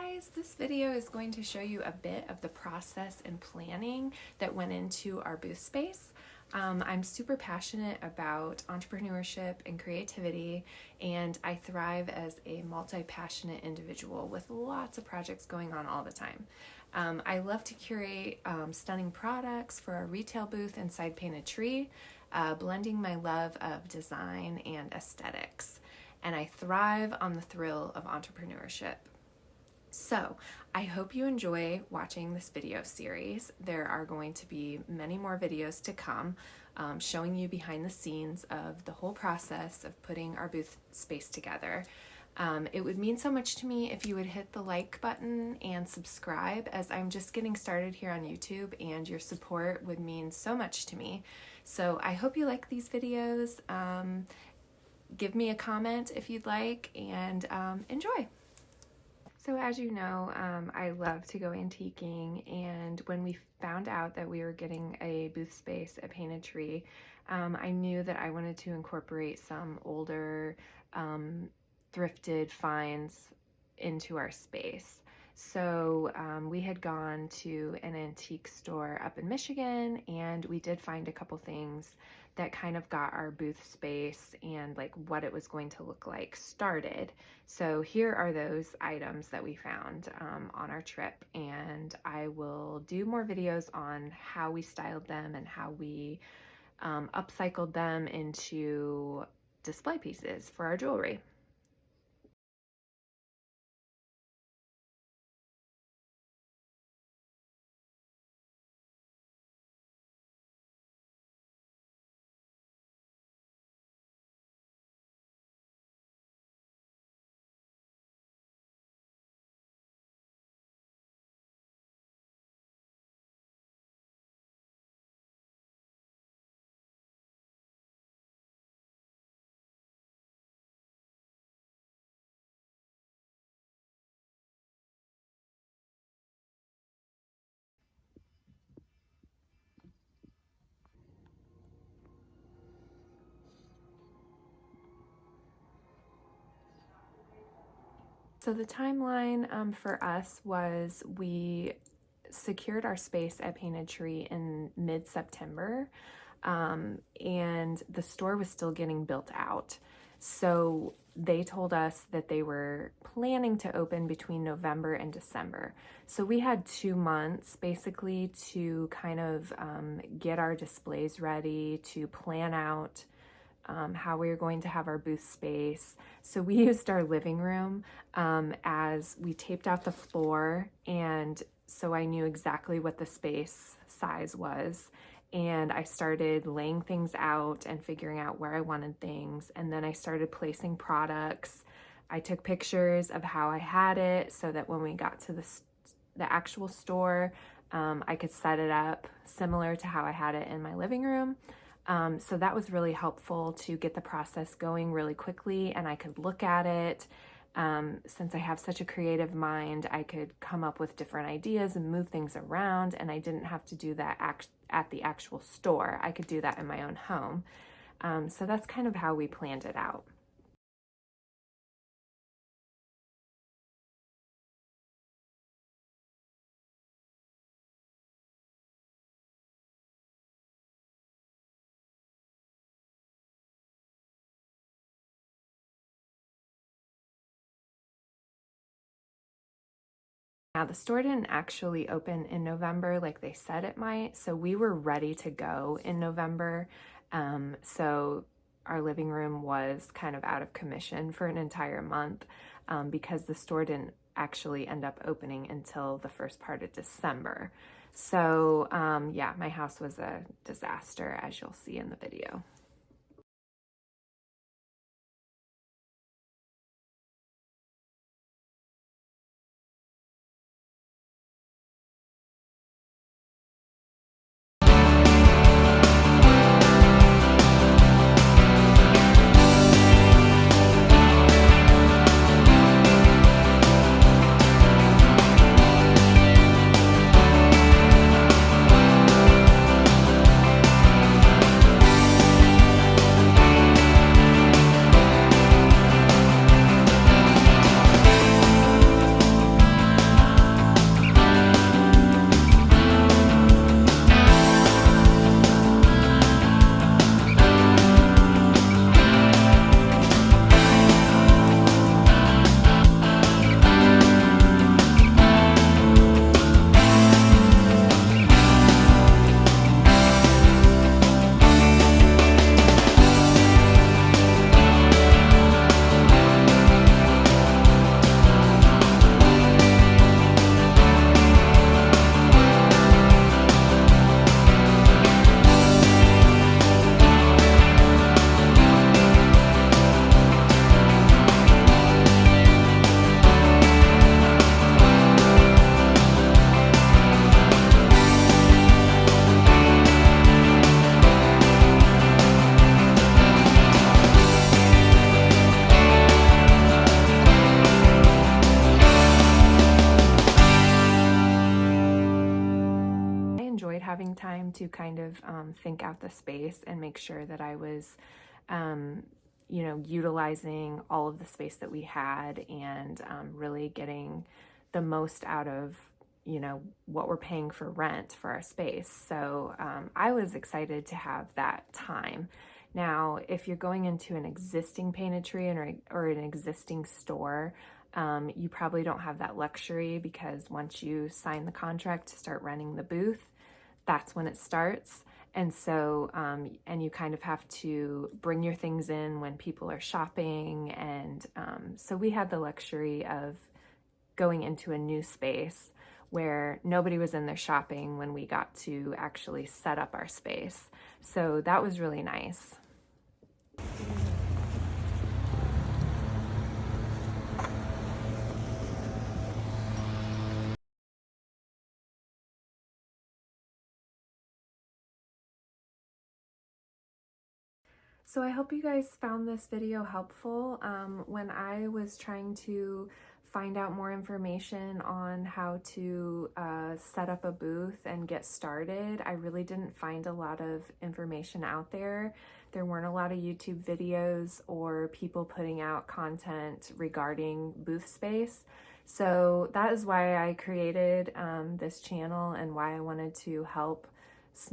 guys, this video is going to show you a bit of the process and planning that went into our booth space. I'm super passionate about entrepreneurship and creativity, and I thrive as a multi-passionate individual with lots of projects going on all the time. I love to curate stunning products for our retail booth inside Painted Tree, blending my love of design and aesthetics. And I thrive on the thrill of entrepreneurship. So I hope you enjoy watching this video series. There are going to be many more videos to come showing you behind the scenes of the whole process of putting our booth space together. It would mean so much to me if you would hit the like button and subscribe, as I'm just getting started here on YouTube and your support would mean so much to me. So I hope you like these videos. Give me a comment if you'd like, and enjoy. So as you know, I love to go antiquing, and when we found out that we were getting a booth space at Painted Tree, I knew that I wanted to incorporate some older thrifted finds into our space. So we had gone to an antique store up in Michigan, and we did find a couple things that kind of got our booth space and like what it was going to look like started. So here are those items that we found on our trip, and I will do more videos on how we styled them and how we upcycled them into display pieces for our jewelry. So the timeline for us was we secured our space at Painted Tree in mid-September, and the store was still getting built out. So they told us that they were planning to open between November and December. So we had 2 months basically to kind of get our displays ready, to plan out how we were going to have our booth space. So we used our living room as we taped out the floor, and so I knew exactly what the space size was. And I started laying things out and figuring out where I wanted things. And then I started placing products. I took pictures of how I had it so that when we got to the actual store, I could set it up similar to how I had it in my living room. So that was really helpful to get the process going really quickly, and I could look at it. Since I have such a creative mind, I could come up with different ideas and move things around, and I didn't have to do that at the actual store. I could do that in my own home. So that's kind of how we planned it out. Now, the store didn't actually open in November like they said it might, so we were ready to go in November. So our living room was kind of out of commission for an entire month because the store didn't actually end up opening until the first part of December. So yeah, my house was a disaster, as you'll see in the video. enjoyed having time to kind of think out the space and make sure that I was, you know, utilizing all of the space that we had and really getting the most out of, you know, what we're paying for rent for our space. So I was excited to have that time. Now, if you're going into an existing painted or an existing store, you probably don't have that luxury, because once you sign the contract to start renting the booth, that's when it starts. And so, and you kind of have to bring your things in when people are shopping. And so we had the luxury of going into a new space where nobody was in there shopping when we got to actually set up our space. So that was really nice. So I hope you guys found this video helpful. When I was trying to find out more information on how to set up a booth and get started, I really didn't find a lot of information out there. There weren't a lot of YouTube videos or people putting out content regarding booth space. So that is why I created this channel and why I wanted to help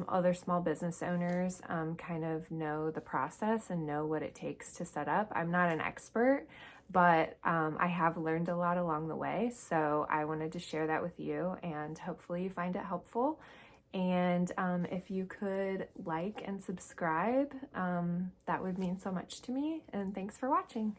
other small business owners kind of know the process and know what it takes to set up. I'm not an expert, but I have learned a lot along the way. So I wanted to share that with you, and hopefully you find it helpful. And if you could like and subscribe, that would mean so much to me. And thanks for watching.